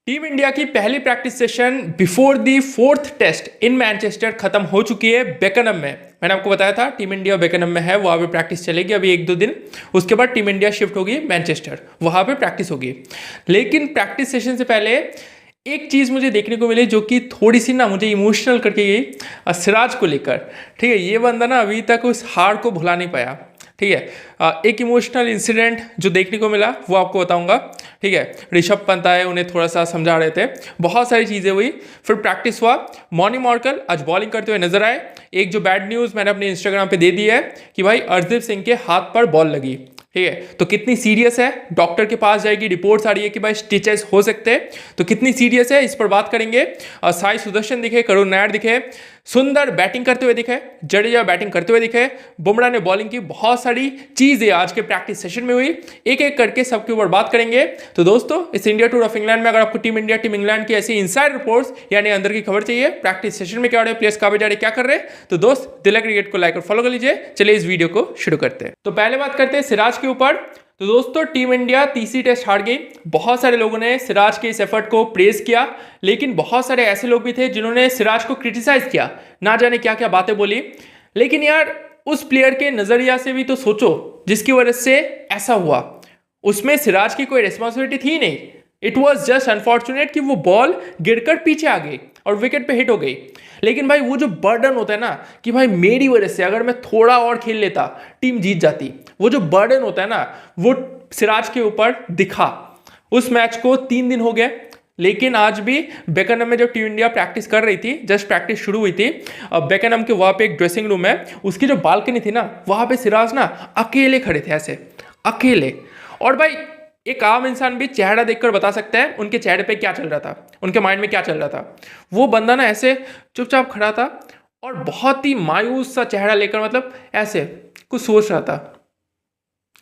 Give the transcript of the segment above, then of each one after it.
Team India की पहली practice session before the fourth test in Manchester खत्म हो चुकी है बेकनम में। मैंने आपको बताया था टीम इंडिया बेकनम में है, वहाँ पे प्रैक्टिस चलेगी अभी 1-2 दिन। उसके बाद टीम इंडिया शिफ्ट होगी मैनचेस्टर, वहाँ पे प्रैक्टिस होगी। लेकिन प्रैक्टिस सेशन से पहले एक चीज़ मुझे देखने को मिली जो कि थोड़ी सी ना मुझे इमोशनल करके गई, सिराज को लेकर। ठीक है, ये बंदा ना अभी तक उस हार को भुला नहीं पाया। ठीक है, एक इमोशनल इंसिडेंट जो देखने को मिला वो आपको बताऊंगा। ठीक है, ऋषभ पंत आए, उन्हें थोड़ा सा समझा रहे थे, बहुत सारी चीज़ें हुई। फिर प्रैक्टिस हुआ। मॉनी मॉर्कल आज बॉलिंग करते हुए नजर आए। एक जो बैड न्यूज़ मैंने अपने इंस्टाग्राम पे दे दी है कि भाई अर्शदीप सिंह के हाथ पर बॉल लगी। ठीक है, तो कितनी सीरियस है, डॉक्टर के पास जाएगी, रिपोर्ट्स आ रही है कि भाई स्टिचेस हो सकते हैं, तो कितनी सीरियस है इस पर बात करेंगे। साई सुदर्शन दिखे, करुण नायर दिखे, सुंदर बैटिंग करते हुए दिखे, जडेजा बैटिंग करते हुए दिखे, बुमराह ने बॉलिंग की, बहुत सारी चीजें आज के प्रैक्टिस सेशन में हुई। एक एक करके सबके ऊपर बात करेंगे। तो दोस्तों, इस इंडिया टूर ऑफ इंग्लैंड में अगर आपको टीम इंडिया टीम इंग्लैंड की ऐसी इनसाइड रिपोर्ट्स यानी अंदर की खबर चाहिए, प्रैक्टिस सेशन में क्या हो रहा है, प्लेयर्स कहाँ पे जा रहे, क्या कर रहे हैं, तो दोस्त दिल क्रिकेट को लाइक और फॉलो कर लीजिए। चलिए इस वीडियो को शुरू करते हैं। तो पहले बात करते हैं सिराज के ऊपर। तो दोस्तों, टीम इंडिया तीसरी टेस्ट हार गई। बहुत सारे लोगों ने सिराज के इस एफर्ट को प्रेज किया, लेकिन बहुत सारे ऐसे लोग भी थे जिन्होंने सिराज को क्रिटिसाइज किया, ना जाने क्या क्या बातें बोली। लेकिन यार, उस प्लेयर के नजरिया से भी तो सोचो जिसकी वजह से ऐसा हुआ। उसमें सिराज की कोई रिस्पॉन्सिबिलिटी थी नहीं। इट वॉज जस्ट अनफॉर्चुनेट कि वो बॉल गिरकर पीछे आ गई और विकेट पे हिट हो गई। लेकिन भाई वो जो बर्डन होता है ना कि भाई मेरी वजह से अगर मैं थोड़ा और खेल लेता टीम जीत जाती, वो जो बर्डन होता है ना वो सिराज के ऊपर दिखा। उस मैच को 3 दिन हो गए, लेकिन आज भी बेकनम में जब टीम इंडिया प्रैक्टिस कर रही थी, जस्ट प्रैक्टिस शुरू हुई थी, बेकनम के वहाँ पे एक ड्रेसिंग रूम है, उसकी जो बालकनी थी ना वहाँ पे सिराज ना अकेले खड़े थे, ऐसे अकेले। और भाई एक आम इंसान भी चेहरा देखकर बता सकता है उनके चेहरे पे क्या चल रहा था, उनके माइंड में क्या चल रहा था। वो बंदा ना ऐसे चुपचाप खड़ा था और बहुत ही मायूस सा चेहरा लेकर, मतलब ऐसे कुछ सोच रहा था।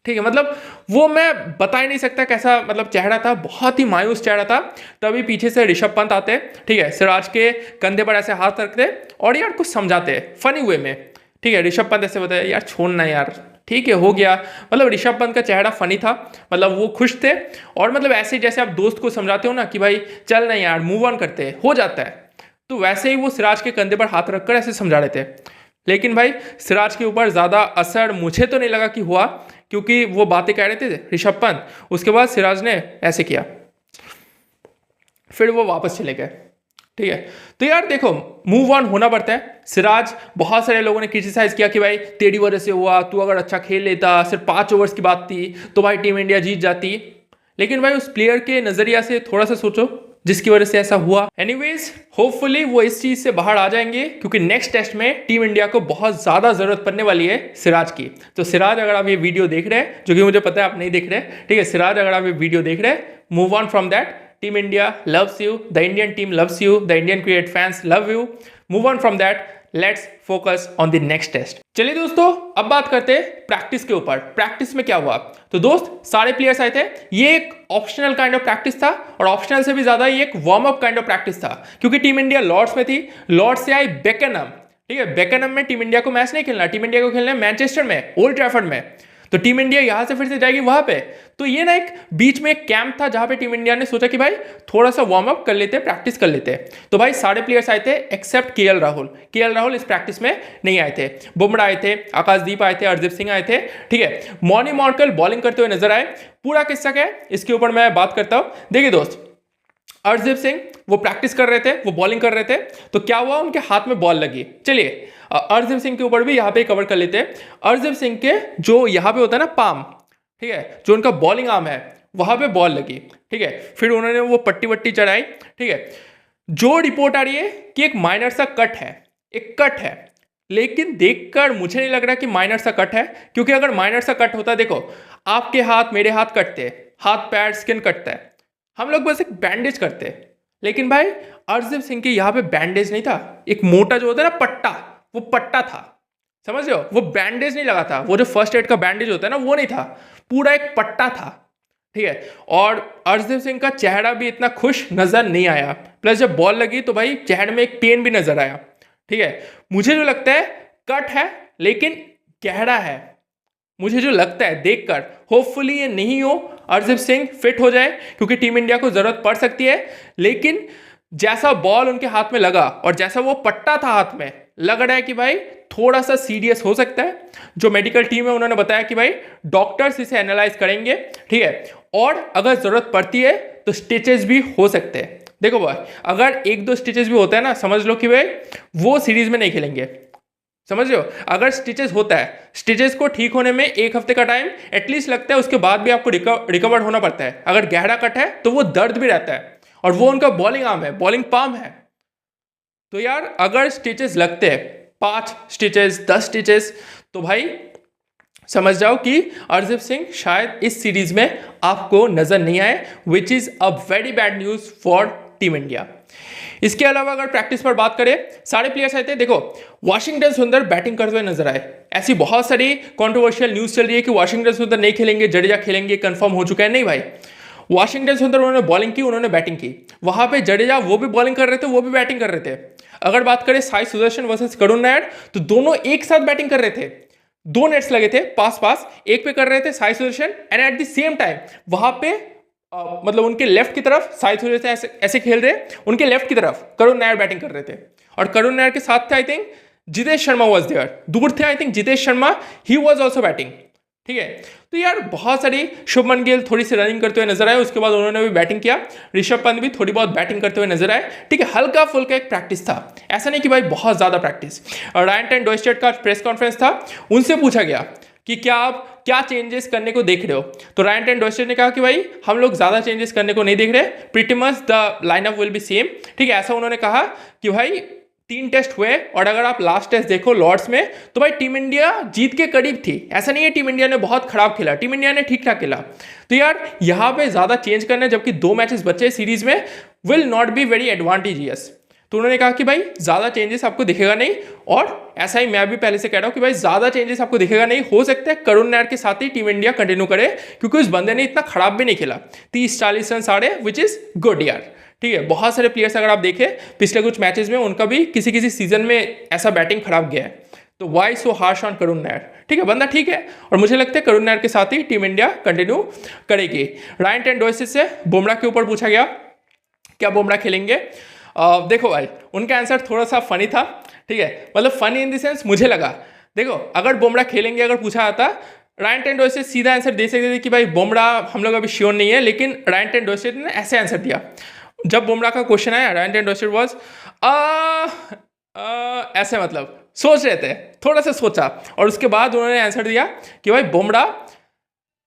ठीक है, मतलब वो मैं बता ही नहीं सकता कैसा मतलब चेहरा था, बहुत ही मायूस चेहरा था। तभी पीछे से ऋषभ पंत आते, ठीक है, सिराज के कंधे पर ऐसे हाथ रखते और यार कुछ समझाते फनी वे में। ठीक है, ऋषभ पंत ऐसे बताया, यार छोड़ना यार, ठीक है हो गया। मतलब ऋषभ पंत का चेहरा फनी था, मतलब वो खुश थे। और मतलब ऐसे जैसे आप दोस्त को समझाते हो ना कि भाई चल नहीं यार, मूव ऑन करते हैं, हो जाता है, तो वैसे ही वो सिराज के कंधे पर हाथ रखकर ऐसे समझा रहे थे। लेकिन भाई सिराज के ऊपर ज़्यादा असर मुझे तो नहीं लगा कि हुआ, क्योंकि वो बातें कह रहे थे ऋषभ पंत। उसके बाद सिराज ने ऐसे किया, फिर वो वापस चले गए। ठीक है, तो यार देखो, मूव ऑन होना पड़ता है। सिराज, बहुत सारे लोगों ने क्रिटिसाइज किया कि भाई तेरी वजह से हुआ, तू अगर अच्छा खेल लेता, सिर्फ 5 ओवर्स की बात थी तो भाई टीम इंडिया जीत जाती। लेकिन भाई उस प्लेयर के नजरिया से थोड़ा सा सोचो जिसकी वजह से ऐसा हुआ। एनीवेज, होपफुली वो इस चीज से बाहर आ जाएंगे, क्योंकि नेक्स्ट टेस्ट में टीम इंडिया को बहुत ज्यादा जरूरत पड़ने वाली है सिराज की। तो सिराज, अगर आप ये वीडियो देख रहे हैं, जो कि मुझे पता है आप नहीं देख रहे, ठीक है, सिराज अगर आप ये वीडियो देख रहे हैं, move on from that. Team India loves you, the Indian team loves you, the Indian cricket fans love you. Move on from that. Let's focus on the next test. चलिए दोस्तों, अब बात करते हैं प्रैक्टिस के ऊपर। प्रैक्टिस में क्या हुआ, तो दोस्त सारे प्लेयर्स आए थे। ये एक ऑप्शनल काइंड ऑफ प्रैक्टिस था, और ऑप्शनल से भी ज्यादा ये एक warm up kind of practice था, क्योंकि टीम इंडिया लॉर्ड्स में थी। लॉर्ड्स से आई बेकनम। ठीक है, बेकनम में टीम इंडिया को मैच नहीं खेलना, टीम इंडिया को खेलना है मैनचेस्टर में, ओल्ड ट्रैफर्ड में। तो टीम इंडिया यहां से फिर से जाएगी वहां पे। तो ये ना एक बीच में एक कैंप था जहां पे टीम इंडिया ने सोचा कि भाई थोड़ा सा वार्म अप कर लेते हैं, प्रैक्टिस कर लेते हैं। तो भाई सारे प्लेयर्स आए थे except KL Rahul. KL Rahul इस प्रैक्टिस में नहीं आए थे। बुमराह आए थे, आकाशदीप आए थे, अर्शदीप सिंह आए थे। ठीक है, मॉनी मॉर्कल बॉलिंग करते हुए नजर आए। पूरा किस्सा क्या है इसके ऊपर मैं बात करता हूं। देखिए दोस्त, अर्शदीप सिंह वो प्रैक्टिस कर रहे थे, वो बॉलिंग कर रहे थे, तो क्या हुआ, उनके हाथ में बॉल लगी। चलिए अर्शदीप सिंह के ऊपर भी यहाँ पे कवर कर लेते हैं। अर्शदीप सिंह के जो यहाँ पे होता है ना पाम, ठीक है, जो उनका बॉलिंग आर्म है, वहां पे बॉल लगी। ठीक है, फिर उन्होंने वो पट्टी वट्टी चढ़ाई। ठीक है, जो रिपोर्ट आ रही है कि एक माइनर सा कट है, एक कट है, लेकिन देखकर मुझे नहीं लग रहा कि माइनर सा कट है। क्योंकि अगर माइनर सा कट होता, देखो आपके हाथ मेरे हाथ कटते, हाथ पैर स्किन कटता है, हम लोग बस एक बैंडेज करते। लेकिन भाई अर्शदीप सिंह के यहाँ पे बैंडेज नहीं था, एक मोटा जो होता है ना पट्टा, वो पट्टा था, समझ रहे हो, वो बैंडेज नहीं लगा था। वो जो फर्स्ट एड का बैंडेज होता है ना, वो नहीं था, पूरा एक पट्टा था। ठीक है, और अर्शदीप सिंह का चेहरा भी इतना खुश नजर नहीं आया। प्लस जब बॉल लगी तो भाई चेहरे में एक पेन भी नजर आया। ठीक है, मुझे जो लगता है कट है, लेकिन गहरा है। मुझे जो लगता है देखकर, होपफुली ये नहीं हो, हरदीप सिंह फिट हो जाए क्योंकि टीम इंडिया को जरूरत पड़ सकती है। लेकिन जैसा बॉल उनके हाथ में लगा और जैसा वो पट्टा था हाथ में, लग रहा है कि भाई थोड़ा सा सीरियस हो सकता है। जो मेडिकल टीम है उन्होंने बताया कि भाई डॉक्टर्स इसे एनालाइज करेंगे, ठीक है, और अगर जरूरत पड़ती है तो स्टिचेस भी हो सकते हैं। देखो भाई, अगर एक दो स्टिचेस भी होता है ना, समझ लो कि भाई वो सीरीज में नहीं खेलेंगे। समझ रहे हो? अगर स्टिचेस होता है, स्टिचेस को ठीक होने में 1 हफ्ते का टाइम एटलीस्ट लगता है, उसके बाद भी आपको रिकवर होना पड़ता है। अगर गहरा कट है तो वो दर्द भी रहता है, और वो उनका बॉलिंग आर्म है, बॉलिंग पाम है। तो यार अगर स्टिचेस लगते हैं 5 स्टिचेस 10 स्टिचेस, तो भाई समझ जाओ कि हरदीप सिंह शायद इस सीरीज में आपको नजर नहीं आए, which is a very bad news for team India. इसके अलावा अगर प्रैक्टिस पर बात करें, सारे प्लेयर्स आए थे। देखो, वाशिंगटन सुंदर बैटिंग करते हुए नजर आए। ऐसी बहुत सारी कंट्रोवर्शियल न्यूज चल रही है कि वाशिंगटन सुंदर नहीं खेलेंगे, जडेजा खेलेंगे, कंफर्म हो चुका है। नहीं भाई, वाशिंगटन सुंदर उन्होंने बॉलिंग की, उन्होंने बैटिंग की। वहां पे जडेजा वो भी बॉलिंग कर रहे थे, वो भी बैटिंग कर रहे थे। अगर बात करें साई सुदर्शन वर्सेस करुण नायर, तो दोनों एक साथ बैटिंग कर रहे थे। 2 नेट्स लगे थे पास पास, एक पे कर रहे थे Sai Sudarshan, and at the same time वहां पे मतलब उनके लेफ्ट की तरफ साई सुदर्शन ऐसे खेल रहे, उनके लेफ्ट की तरफ करुण नायर बैटिंग कर रहे थे। और करुण नायर के साथ थे I think Jitesh Sharma was there, दूर थे I think Jitesh Sharma, he was also batting. ठीक है, तो यार बहुत सारी, शुभमन गिल थोड़ी सी रनिंग करते हुए नजर आए, उसके बाद उन्होंने भी बैटिंग किया। ऋषभ पंत भी थोड़ी बहुत बैटिंग करते हुए नजर आए। ठीक है, हल्का फुल्का एक प्रैक्टिस था, ऐसा नहीं कि भाई बहुत ज्यादा प्रैक्टिस। और रायन टेन डॉयस्टेड का प्रेस कॉन्फ्रेंस था, उनसे पूछा गया कि क्या आप क्या चेंजेस करने को देख रहे हो। तो रायन टेन डॉयस्टेड ने कहा कि भाई हम लोग ज्यादा चेंजेस करने को नहीं देख रहे, pretty much the lineup will be same. ठीक है, ऐसा उन्होंने कहा कि भाई 3 टेस्ट हुए, और अगर आप लास्ट टेस्ट देखो लॉर्ड्स में, तो भाई टीम इंडिया जीत के करीब थी। ऐसा नहीं है टीम इंडिया ने बहुत खराब खेला, टीम इंडिया ने ठीक ठाक खेला। तो यार यहां पे ज्यादा चेंज करना, जबकि 2 मैचेस बचे सीरीज में, will not be very advantageous. तो उन्होंने कहा कि भाई ज्यादा चेंजेस आपको दिखेगा नहीं, और ऐसा ही मैं भी पहले से कह रहा हूं कि भाई ज्यादा चेंजेस आपको दिखेगा नहीं। हो सकता है करुण नायर के साथ ही टीम इंडिया कंटिन्यू करे, क्योंकि उस बंदे ने इतना खराब भी नहीं खेला, 30-40 रन साढ़े, विच इज गुड यार। ठीक है, बहुत सारे प्लेयर्स अगर आप देखें पिछले कुछ मैचेस में, उनका भी किसी किसी सीजन में ऐसा बैटिंग खराब गया है। तो Y so harsh on Karun Nair? ठीक है, बंदा ठीक है, और मुझे लगता है करुण नायर के साथ ही टीम इंडिया कंटिन्यू करेगी। रायन टेन डॉयस्टेड से बुमराह के ऊपर पूछा गया क्या बुमराह खेलेंगे। देखो भाई, उनका आंसर थोड़ा सा फनी था। ठीक है, मतलब फनी इन द सेंस, मुझे लगा देखो अगर बुमराह खेलेंगे अगर पूछा जाता, रायन टेन डॉयस्टेड सीधा आंसर दे सकते थे कि भाई बुमराह हम लोग अभी श्योर नहीं है, लेकिन रायन टेन डॉयस्टेड ने ऐसे आंसर दिया। जब बुमराह का क्वेश्चन आया, रायन टेन डॉयस्टेड वाज ऐसे, मतलब सोच रहे थे, थोड़ा सा सोचा, और उसके बाद उन्होंने आंसर दिया कि भाई Bumrah,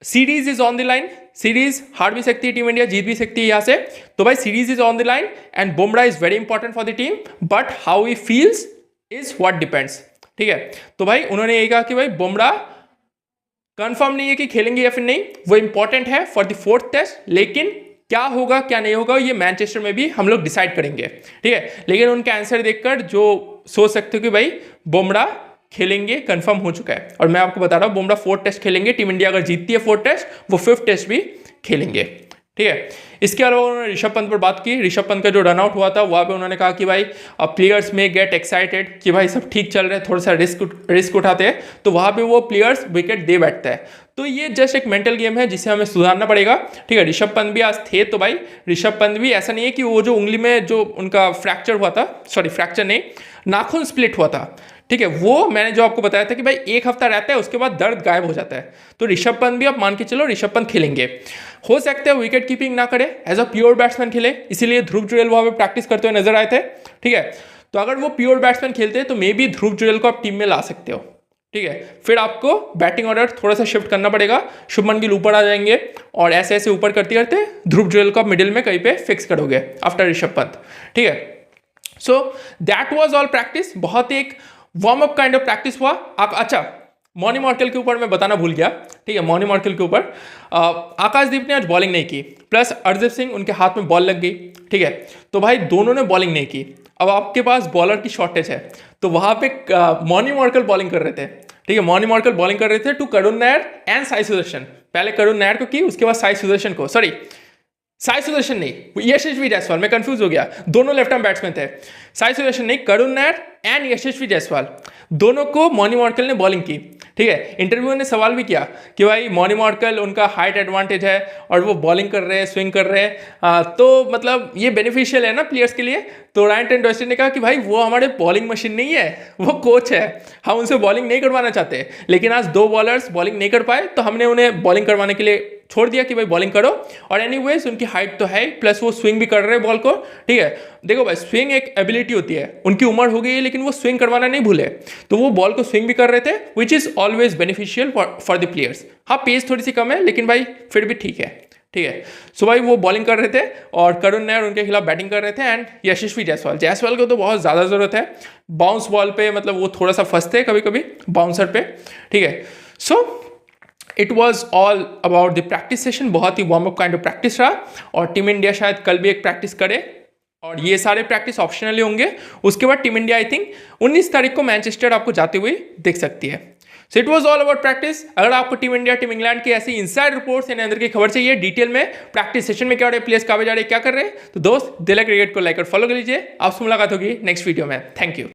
series is on the line, series हार भी सकती है टीम इंडिया, जीत भी सकती है यहां से। तो भाई series is on the line and Bumrah is very important for the team, but how he feels is what depends. ठीक है, तो भाई उन्होंने ये कहा कि भाई बुमराह कंफर्म नहीं है कि खेलेंगे या फिर नहीं, वो इंपॉर्टेंट है फॉर द 4th टेस्ट, लेकिन क्या होगा क्या नहीं होगा ये मैनचेस्टर में भी हम लोग डिसाइड करेंगे। ठीक है, लेकिन उनके आंसर देखकर जो सोच सकते हो कि भाई बुमराह खेलेंगे, कंफर्म हो चुका है। और मैं आपको बता रहा हूं बुमराह 4 टेस्ट खेलेंगे, टीम इंडिया अगर जीतती है 4 टेस्ट, वो 5th टेस्ट भी खेलेंगे। ठीक है, इसके अलावा उन्होंने ऋषभ पंत पर बात की। ऋषभ पंत का जो रनआउट हुआ था वहां पे उन्होंने कहा कि भाई प्लेयर्स में गेट एक्साइटेड कि भाई सब ठीक चल रहा है, थोड़ा सा रिस्क उठाते हैं, तो वहां पे वो प्लेयर्स विकेट दे बैठता है। तो ये जस्ट एक मेंटल गेम है जिसे हमें सुधारना पड़ेगा। ठीक है, ऋषभ पंत भी आज थे, तो भाई ऋषभ पंत भी ऐसा नहीं है कि वो जो उंगली में जो उनका फ्रैक्चर हुआ था, सॉरी फ्रैक्चर नहीं, नाखून स्प्लिट हुआ था, ठीक है, वो मैंने जो आपको बताया था कि भाई 1 हफ्ता रहता है, उसके बाद दर्द गायब हो जाता है। तो ऋषभ पंत भी आप मान के चलो ऋषभ पंत खेलेंगे। हो सकता है विकेट कीपिंग ना करे, एज अ प्योर बैट्समैन खेले, इसीलिए ध्रुव जुरेल वहां पे प्रैक्टिस करते हुए नजर आए थे। ठीक है, तो अगर वो प्योर बैट्समैन खेलते हैं तो मे बी ध्रुव जुरेल को आप टीम में ला सकते हो। ठीक है, फिर आपको बैटिंग ऑर्डर थोड़ा सा शिफ्ट करना पड़ेगा, शुभमन गिल ऊपर आ जाएंगे, और ऐसे ऐसे ऊपर करते करते ध्रुव जुरेल को आप मिडिल में कहीं पे फिक्स करोगे आफ्टर ऋषभ पंत। ठीक है, so that was all practice, बहुत एक warm up kind of practice हुआ। अच्छा, मॉनी मार्केल के ऊपर मैं बताना भूल गया। ठीक है, मॉनी मार्केल के ऊपर आकाशदीप ने आज बॉलिंग नहीं की, प्लस हरदीप सिंह उनके हाथ में बॉल लग गई। ठीक है, तो भाई दोनों ने बॉलिंग नहीं की। अब आपके पास बॉलर की शॉर्टेज है, तो वहां पे मॉनी मार्केल बॉलिंग कर रहे थे। ठीक है, मॉनी मार्केल बॉलिंग कर रहे थे टू करुण नायर एंड साई सुदर्शन। पहले करुण नायर को की, उसके बाद साई सुदर्शन को, सॉरी साई सुदर्शन नहीं, यशस्वी जायसवाल, मैं कंफ्यूज हो गया, दोनों लेफ्ट आर्म बैट्समैन थे। साई सुदर्शन नहीं, करुण नायर एंड यशस्वी जायसवाल, दोनों को मॉनी मॉर्कल ने बॉलिंग की। ठीक है, इंटरव्यू ने सवाल भी किया कि भाई मॉनी मॉर्कल, उनका हाइट एडवांटेज है और वो बॉलिंग कर रहे हैं, स्विंग कर रहे हैं, तो मतलब ये बेनिफिशियल है ना प्लेयर्स के लिए। तो रायन टेन डॉयस्टन ने कहा कि भाई वो हमारे बॉलिंग मशीन नहीं है, वो कोच है, हम उनसे बॉलिंग नहीं करवाना चाहते, लेकिन आज 2 बॉलर्स बॉलिंग नहीं कर पाए तो हमने उन्हें बॉलिंग करवाने के लिए छोड़ दिया कि भाई बॉलिंग करो। और एनीवेज उनकी हाइट तो है, प्लस वो स्विंग भी कर रहे हैं बॉल को। ठीक है, देखो भाई स्विंग एक एबिलिटी होती है, उनकी उम्र हो गई है लेकिन वो स्विंग करवाना नहीं भूले, तो वो बॉल को स्विंग भी कर रहे थे, which is always beneficial for the players. हाँ, पेस थोड़ी सी कम है लेकिन भाई फिर भी ठीक है। ठीक है, सो भाई वो बॉलिंग कर रहे थे और करुण नायर उनके खिलाफ बैटिंग कर रहे थे। एंड यशस्वी जायसवाल को तो बहुत ज़्यादा ज़रूरत है बाउंस बॉल पे, मतलब वो थोड़ा सा फंसते हैं कभी कभी बाउंसर पे। ठीक है, so it was all about the practice session, बहुत ही warm up kind of practice रहा। और टीम इंडिया शायद कल भी एक प्रैक्टिस करे और ये सारे प्रैक्टिस ऑप्शनली होंगे। उसके बाद टीम इंडिया आई थिंक 19 तारीख को मैनचेस्टर आपको जाते हुए देख सकती है। So it was all about practice. अगर आपको टीम इंडिया, टीम इंग्लैंड की ऐसी इनसाइड रिपोर्ट्स यानी अंदर की खबर चाहिए डिटेल में, प्रैक्टिस सेशन में क्या हो रहा है, प्लेयर्स कहाँ जा रहे हैं, क्या कर रहे हैं, तो दोस्त दिल क्रिकेट को लाइक और फॉलो कर लीजिए। आपसे मुलाकात होगी नेक्स्ट वीडियो में। Thank you.